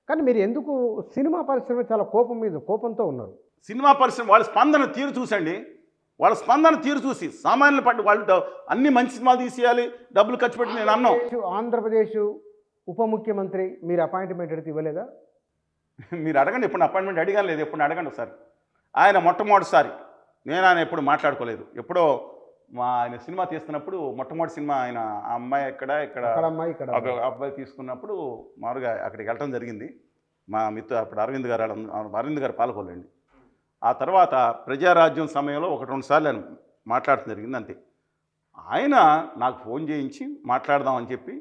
కానీ మీరు ఎందుకు సినిమా పరిశ్రమ చాలా కోపంతో ఉన్నారు? సినిమా పరిశ్రమ వాళ్ళ స్పందన తీరు చూసండి. వాళ్ళ స్పందన తీరు చూసి సామాన్యులు పట్టు వాళ్ళు అన్ని మంచి సినిమాలు తీసేయాలి, డబ్బులు ఖర్చు పెట్టి నేను అన్నాం. ఆంధ్రప్రదేశ్ ఉప ముఖ్యమంత్రి మీరు అపాయింట్మెంట్ అడిగితే ఇవ్వలేదా? మీరు అడగండి, ఎప్పుడు అపాయింట్మెంట్ అడిగాను లేదు, ఎప్పుడు అడగండి ఒకసారి. ఆయన మొట్టమొదటిసారి, నేను ఆయన ఎప్పుడు మాట్లాడుకోలేదు. ఎప్పుడో ఆయన సినిమా తీస్తున్నప్పుడు మొట్టమొదటి సినిమా ఆయన ఆ అమ్మాయి ఇక్కడ ఒక అబ్బాయి తీసుకున్నప్పుడు మామూలుగా అక్కడికి వెళ్ళటం జరిగింది. మా మిత్రుడు అప్పుడు అరవింద్ గారు పాల్గొనండి. ఆ తర్వాత ప్రజారాజ్యం సమయంలో 1-2 సార్లు ఆయన మాట్లాడటం జరిగింది అంతే. ఆయన నాకు ఫోన్ చేయించి మాట్లాడదామని చెప్పి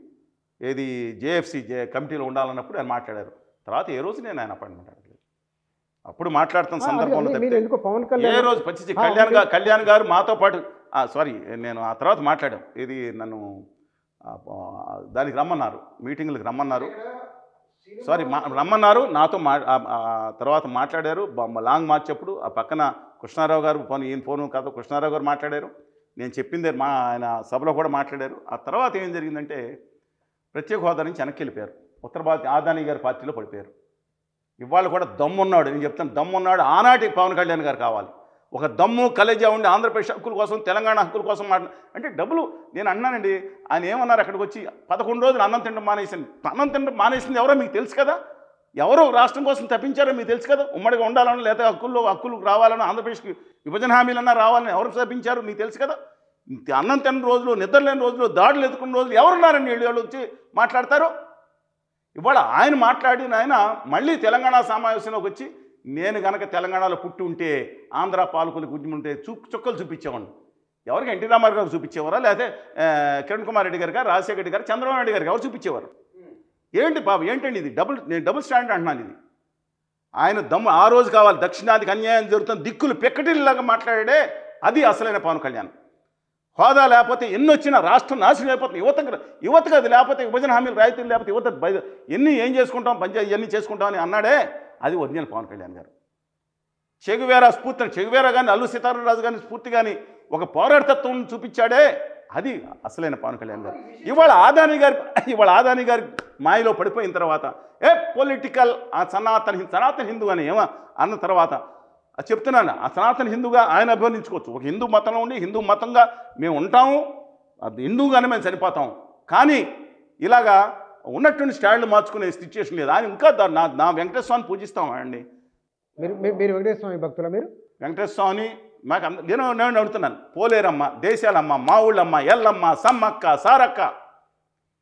ఏది జేఎఫ్సీ కమిటీలో ఉండాలన్నప్పుడు ఆయన మాట్లాడారు. తర్వాత ఏ రోజు నేను ఆయన అపాయింట్మెంట్ అడగలేదు. అప్పుడు మాట్లాడుతున్న సందర్భంలో ఏ రోజు పచ్చి కళ్యాణ్ గారు మాతో పాటు సారీ నేను ఆ తర్వాత మాట్లాడాం. ఇది నన్ను దానికి రమ్మన్నారు, మీటింగ్లకు రమ్మన్నారు, సారీ రమ్మన్నారు, నాతో తర్వాత మాట్లాడారు. లాంగ్ మార్చ్ అప్పుడు ఆ పక్కన కృష్ణారావు గారు ఈయన ఫోన్ కాదు కృష్ణారావు గారు మాట్లాడారు. నేను చెప్పిందే ఆయన సభలో కూడా మాట్లాడారు. ఆ తర్వాత ఏం జరిగిందంటే ప్రత్యేక హోదా నుంచి వెనక్కి వెళ్ళిపోయారు. ఉత్తర భారత ఆదాని గారి పార్టీలో పడిపోయారు. ఇవాళ కూడా దమ్మున్నాడు, నేను చెప్తాను దమ్మున్నాడు. ఆనాటి పవన్ కళ్యాణ్ గారు కావాలి. ఒక దమ్ము కలేజా ఉండి ఆంధ్రప్రదేశ్ హక్కుల కోసం, తెలంగాణ హక్కుల కోసం అంటే డబ్బులు. నేను అన్నానండి, ఆయన ఏమన్నారు అక్కడికి వచ్చి 11 రోజులు అన్నం తినడం మానేసింది. అన్నం తినడం మానేసింది ఎవరో మీకు తెలుసు కదా, ఎవరో రాష్ట్రం కోసం తప్పించారో మీకు తెలుసు కదా. ఉమ్మడిగా ఉండాలని లేదా హక్కులు రావాలని, ఆంధ్రప్రదేశ్కి విభజన హామీలన్నా రావాలని ఎవరు తప్పించారు మీకు తెలుసు కదా. అన్నం తిన్న రోజులు, నిద్ర లేని రోజులు, దాడులు ఎదుర్కొన్న రోజులు ఎవరున్నారని వీళ్ళు వచ్చి మాట్లాడతారు. ఇవాళ ఆయన మాట్లాడిన ఆయన మళ్ళీ తెలంగాణ సమావేశంలోకి వచ్చి నేను కనుక తెలంగాణలో పుట్టి ఉంటే ఆంధ్ర పాలకులు గుజ్జు ఉంటే చుక్కలు చూపించేవాడిని. ఎవరికి ఎన్టీ రామారావు గారు చూపించేవారా, లేకపోతే కిరణ్ కుమార్ రెడ్డి గారు, రాజశేఖర రెడ్డి గారు, చంద్రబాబు నాయుడు గారికి ఎవరు చూపించేవారు? ఏంటి బాబు ఏంటండి ఇది? నేను డబుల్ స్టాండర్డ్ అంటున్నాను. ఇది ఆయన దమ్ము ఆ రోజు కావాలి. దక్షిణాదికి అన్యాయం జరుగుతుంది, దిక్కులు పెక్కటిల్లాగా మాట్లాడాడే అది అసలైన పవన్ కళ్యాణ్. హోదా లేకపోతే ఎన్ని వచ్చినా రాష్ట్రం నాశనం అయిపోతుంది. యువతకు అది లేకపోతే విభజన హామీలు రాయితీలు లేకపోతే యువత ఏం చేసుకుంటాం, పంచాయతీ ఎన్ని చేసుకుంటామని అన్నాడే అది ఒరిజినల్ పవన్ కళ్యాణ్ గారు. చెగువేరా స్ఫూర్తిని, చెగువేరా కానీ అల్లు సీతారామరాజు కానీ స్ఫూర్తి కానీ ఒక పోరాటతత్వం చూపించాడే అది అసలైన పవన్ కళ్యాణ్ గారు. ఇవాళ ఆదాని గారి మాయలో పడిపోయిన తర్వాత పొలిటికల్ సనాతన హిందూ అని ఏమో అన్న తర్వాత చెప్తున్నాను, ఆ సనాతన హిందూగా ఆయన అభివర్ణించుకోవచ్చు. ఒక హిందూ మతంలో ఉండి హిందూ మతంగా మేము ఉంటాము, అది హిందూగానే మేము చనిపోతాం. కానీ ఇలాగా ఉన్నటువంటి స్టాండ్లు మార్చుకునే సిచ్యువేషన్ లేదు. ఆయన ఇంకా నా వెంకటేశ్వర స్వామిని పూజిస్తామండి. మీరు వెంకటేశ్వర స్వామి భక్తుల? మీరు వెంకటేశ్వర స్వామిని మాకు నేను అడుగుతున్నాను. పోలేరమ్మ, దేశాలమ్మ, మా ఊళ్ళమ్మ, ఎల్లమ్మ, సమ్మక్క, సారక్క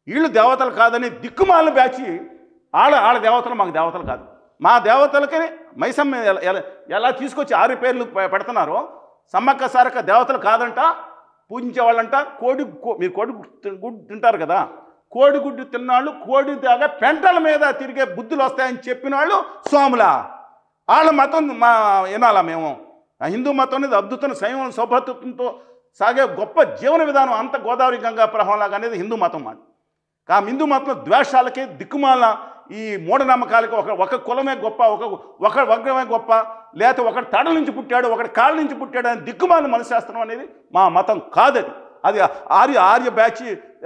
వీళ్ళు దేవతలు కాదని దిక్కుమాలను బ్యాచి ఆడ దేవతలు మాకు దేవతలు కాదు. మా దేవతలకి మైసమ్మ ఎలా తీసుకొచ్చి 6 పేర్లు పెడుతున్నారో సమ్మక్క సారక్క దేవతలు కాదంట, పూజించే వాళ్ళంట. మీరు కోడిగుడ్డు తింటారు కదా, కోడిగుడ్డు తిన్నాళ్ళు కోడి దాకా పెంటల మీద తిరిగే బుద్ధులు వస్తాయని చెప్పిన వాళ్ళు స్వాములా? వాళ్ళ మతం వినాలా మేము? హిందూ మతం అనేది అద్భుతం, సంయమనం, సౌభ్రతత్వంతో సాగే గొప్ప జీవన విధానం. అంత గోదావరి గంగా ప్రవాహంలాగా అనేది హిందూ మతం మాది. ఆ హిందూ మతం ద్వేషాలకి, దిక్కుమాల ఈ మూఢనమ్మకాలకి ఒక కులమే గొప్ప, ఒక వర్గమే గొప్ప, లేకపోతే ఒకటి తడల నుంచి పుట్టాడు, ఒకటి కాళ్ళ నుంచి పుట్టాడు అని దిక్కుమాల మనశాస్త్రం అనేది మా మతం కాదది. అది ఆర్య బ్యాచ్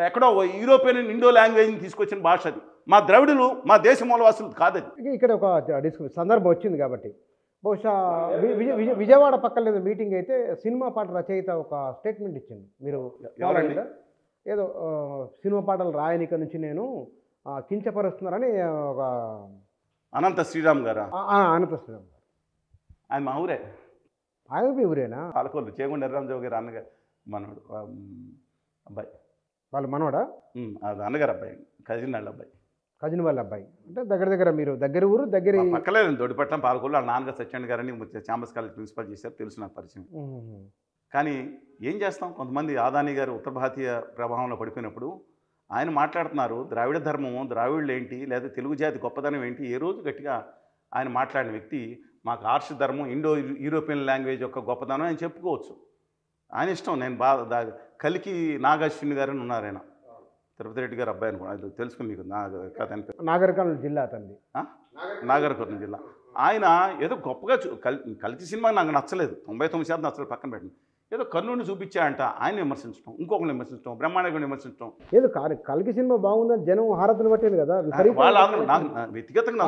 ఎక్కడో యూరోపియన్ ఇండో లాంగ్వేజ్ని తీసుకొచ్చిన భాష అది. మా ద్రవిడులు, మా దేశ మూలవాసులు కాదది. ఇక్కడ ఒక సందర్భం వచ్చింది కాబట్టి బహుశా విజయవాడ పక్కన ఏదో మీటింగ్ అయితే సినిమా పాట రచయిత ఒక స్టేట్మెంట్ ఇచ్చింది. మీరు ఏదో సినిమా పాటలు రాయనిక నుంచి నేను కించపరుస్తున్నారని ఒక అనంత శ్రీరామ్ గారు. అనంత శ్రీరామ్ గారు ఆయన మా ఊరే. ఆయన మీ ఊరేనా? పాలకొల్లు చేగుండ ఎర్రామరావు గారు అన్నగారు మనవాడు అబ్బాయి. వాళ్ళ మనవాడా? అది అన్నగారు అబ్బాయి, కజిన్ వాళ్ళ అబ్బాయి. అంటే దగ్గర మీరు దగ్గర ఊరు దగ్గర పక్కలేదు. దొడ్డిపట్నం పాలకొల్లు. వాళ్ళ నాన్నగారు సత్యనారాయణ గారని ఛాంబర్స్ కాలేజ్ ప్రిన్సిపల్ చేశారు, తెలుసు నాకు పరిచయం. కానీ ఏం చేస్తాం, కొంతమంది ఆదాని గారు ఉత్తర భారతీయ ప్రభావంలో పడిపోయినప్పుడు ఆయన మాట్లాడుతున్నారు. ద్రావిడ ధర్మము, ద్రావిడులు ఏంటి, లేదా తెలుగు జాతి గొప్పదనం ఏంటి, ఏ రోజు గట్టిగా ఆయన మాట్లాడిన వ్యక్తి మాకు ఆర్ష ధర్మం, ఇండో యూరోపియన్ లాంగ్వేజ్ యొక్క గొప్పదనం అని చెప్పుకోవచ్చు. ఆయన ఇష్టం. నేను బాగా కలికి నాగాశ్విని గారు అని ఉన్నారు, ఆయన తిరుపతి రెడ్డి గారు అబ్బాయి అనుకో, అది తెలుసుకుని మీకు నాగరికర్నూలు జిల్లా అతనిది. నాగరికర్నూలు జిల్లా. ఆయన ఏదో గొప్పగా కల్కి సినిమా నాకు నచ్చలేదు, 99% నచ్చలేదు, పక్కన పెట్టండి. ఏదో కర్నూలుని చూపించాయంట ఆయన విమర్శించడం, ఇంకొకరిని విమర్శించడం, బ్రహ్మాండంగా విమర్శించడం. ఏదో కల్కి సినిమా బాగుందని జనం హారతులు పట్టేది కదా, వాళ్ళ నాకు వ్యక్తిగతంగా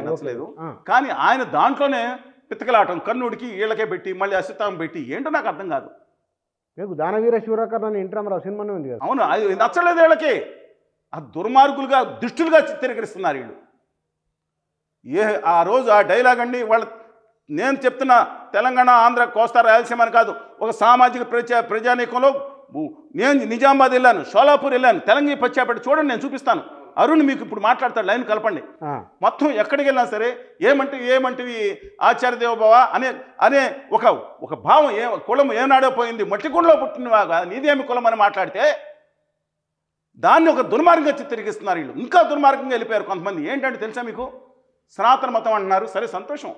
నచ్చలేదు. కానీ ఆయన దాంట్లోనే పితకలాటం, కర్నూడికి వీళ్ళకే పెట్టి మళ్ళీ అసితాం పెట్టి ఏంటో నాకు అర్థం కాదు. మీకు దానవీర శివరాకర్ అని ఇంట్రామరావు సినిమానే ఉంది కదా. అవును, అది నచ్చలేదు వీళ్ళకి. ఆ దుర్మార్గులుగా దుష్టులుగా చిత్రీకరిస్తున్నారు వీళ్ళు. ఆ రోజు ఆ డైలాగ్ అండి వాళ్ళ, నేను చెప్తున్నా తెలంగాణ, ఆంధ్ర, కోస్తా, రాయలసీమ అని కాదు, ఒక సామాజిక ప్రజానీకంలో నేను నిజామాబాద్ వెళ్ళాను, షోలాపూర్ వెళ్ళాను, తెలంగాణ పచ్చాపేట చూడండి, నేను చూపిస్తాను. అరుణ్ మీకు ఇప్పుడు మాట్లాడతాడు, లైన్ కలపండి. మొత్తం ఎక్కడికి వెళ్ళినా సరే ఏమంటివి ఆచార్య దేవబావ అనే ఒక భావం, కులం ఏనాడో పోయింది, మట్టి కులంలో పుట్టినవాగా నీదేమి కులం అని మాట్లాడితే దాన్ని ఒక దుర్మార్గంగా చిత్రీకరిస్తున్నారు వీళ్ళు. ఇంకా దుర్మార్గంగా వెళ్ళిపోయారు కొంతమంది. ఏంటంటే తెలుసా మీకు, సనాతన మతం అంటున్నారు, సరే సంతోషం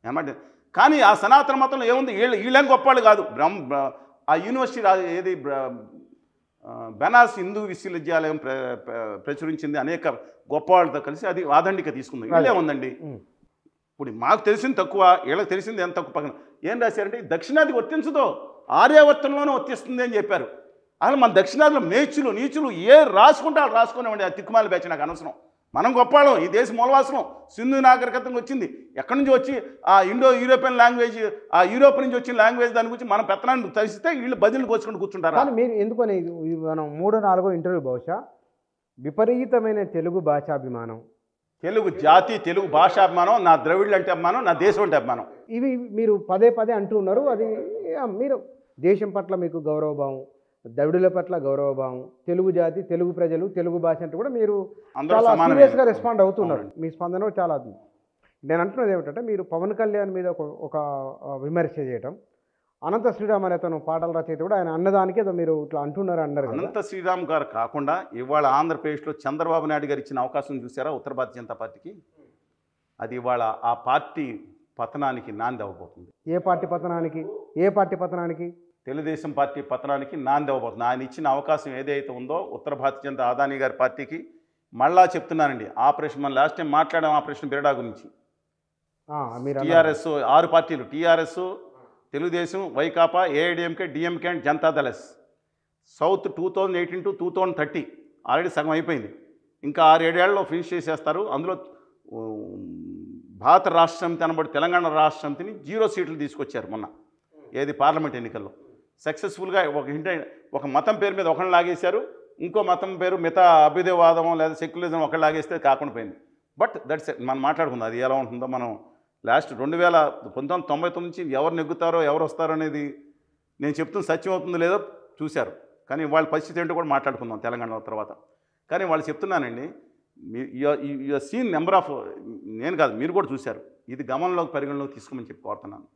ఏమంటే, కానీ ఆ సనాతన మతంలో ఏముంది, వీళ్ళేం గొప్పవాళ్ళు కాదు. ఆ యూనివర్సిటీ ఏది బెనారస్ హిందూ విశ్వవిద్యాలయం ప్రచురించింది, అనేక గొప్ప వాళ్ళతో కలిసి అది ఆదండిక తీసుకుంది. వీళ్ళే ఉందండి. ఇప్పుడు మాకు తెలిసింది తక్కువ, వీళ్ళకి తెలిసింది ఎంత తక్కువ. పక్కన ఏం రాశారంటే దక్షిణాది వర్తించదో, ఆర్యావర్తంలోనే వర్తిస్తుంది అని చెప్పారు. అసలు మన దక్షిణాదిలో నీచులు రాసుకుంటే వాళ్ళు రాసుకునేవండి. ఆ తిక్కుమాల బ్యాచ్ నాకు అనవసరం. మనం గొప్పవాళ్ళం, ఈ దేశ మూలవాసనం, సింధు నాగరికతంగా వచ్చింది. ఎక్కడి నుంచి వచ్చి ఆ యూరోపియన్ లాంగ్వేజ్, ఆ యూరోప్ నుంచి వచ్చిన లాంగ్వేజ్ దాని గురించి మనం పెత్తనాన్ని తెలిసితే వీళ్ళు బదులు కోసుకుంటూ కూర్చుంటారు. కానీ మీరు ఎందుకని మనం 3-4 ఇంటర్వ్యూ బహుశా విపరీతమైన తెలుగు భాషాభిమానం, తెలుగు జాతి, తెలుగు భాషాభిమానం, నా ద్రవిడులు అంటే అభిమానం, నా దేశం అంటే అభిమానం, ఇవి మీరు పదే అంటూ ఉన్నారు. అది మీరు దేశం పట్ల మీకు గౌరవభావం, ద్రవిడుల పట్ల గౌరవభావం, తెలుగు జాతి, తెలుగు ప్రజలు, తెలుగు భాష అంటే కూడా మీరు చాలా సీరియస్గా రెస్పాండ్ అవుతున్నారు. మీ స్పందన చాలా. నేను అంటున్నది ఏమిటంటే, మీరు పవన్ కళ్యాణ్ మీద ఒక విమర్శ చేయటం, అనంత శ్రీరామ్ అనే అతను పాటల రచయిత కూడా ఆయన అన్నదానికి ఏదో మీరు ఇట్లా అంటున్నారు అన్నారు. అనంత శ్రీరామ్ గారు కాకుండా ఇవాళ ఆంధ్రప్రదేశ్లో చంద్రబాబు నాయుడు గారు ఇచ్చిన అవకాశం చూసారా ఉత్తర భారతీయ జనతా పార్టీకి? అది ఇవాళ ఆ పార్టీ పతనానికి నాంది అవ్వబోతుంది. ఏ పార్టీ పతనానికి? తెలుగుదేశం పార్టీ పతనానికి నాంది అవ్వబోతుంది. ఆయన ఇచ్చిన అవకాశం ఏదైతే ఉందో ఉత్తర భారతీయ జనతా అదానీ గారి పార్టీకి, మళ్ళా చెప్తున్నానండి, ఆపరేషన్ మనం లాస్ట్ టైం మాట్లాడాం ఆపరేషన్ బిరడా గురించి. టీఆర్ఎస్ 6 పార్టీలు, TRS, Telugu Desam, Vaikapa, AIADMK, DMK and Janata Dal. South 2018 to 2030 already సగం అయిపోయింది. ఇంకా 6-7 ఏళ్లలో ఫినిష్ చేసేస్తారు. అందులో భారత రాష్ట్ర సమితి అనబడి తెలంగాణ రాష్ట్ర సమితిని 0 సీట్లు తీసుకొచ్చారు మొన్న ఏది పార్లమెంట్ ఎన్నికల్లో. సక్సెస్ఫుల్గా ఒక మతం పేరు మీద ఒకరిని లాగేశారు, ఇంకో మతం పేరు మిగతా అభ్యుదయవాదం లేదా సెక్యులరిజం ఒకళ్ళు లాగేస్తే కాకుండా పోయింది. బట్ దట్స్ మనం మాట్లాడుకుందాం అది ఎలా ఉంటుందో. మనం లాస్ట్ 1999 నుంచి ఎవరు నెగ్గుతారో ఎవరు వస్తారో అనేది నేను చెప్తున్న సత్యం అవుతుందో లేదో చూశారు. కానీ వాళ్ళ పరిస్థితి ఏంటో కూడా మాట్లాడుకుందాం తెలంగాణ తర్వాత. కానీ వాళ్ళు చెప్తున్నానండి, యు సీన్ నెంబర్ ఆఫ్, నేను కాదు మీరు కూడా చూశారు, ఇది గమనంలోకి పరిగణలోకి తీసుకోమని చెప్పి కోరుతున్నాను.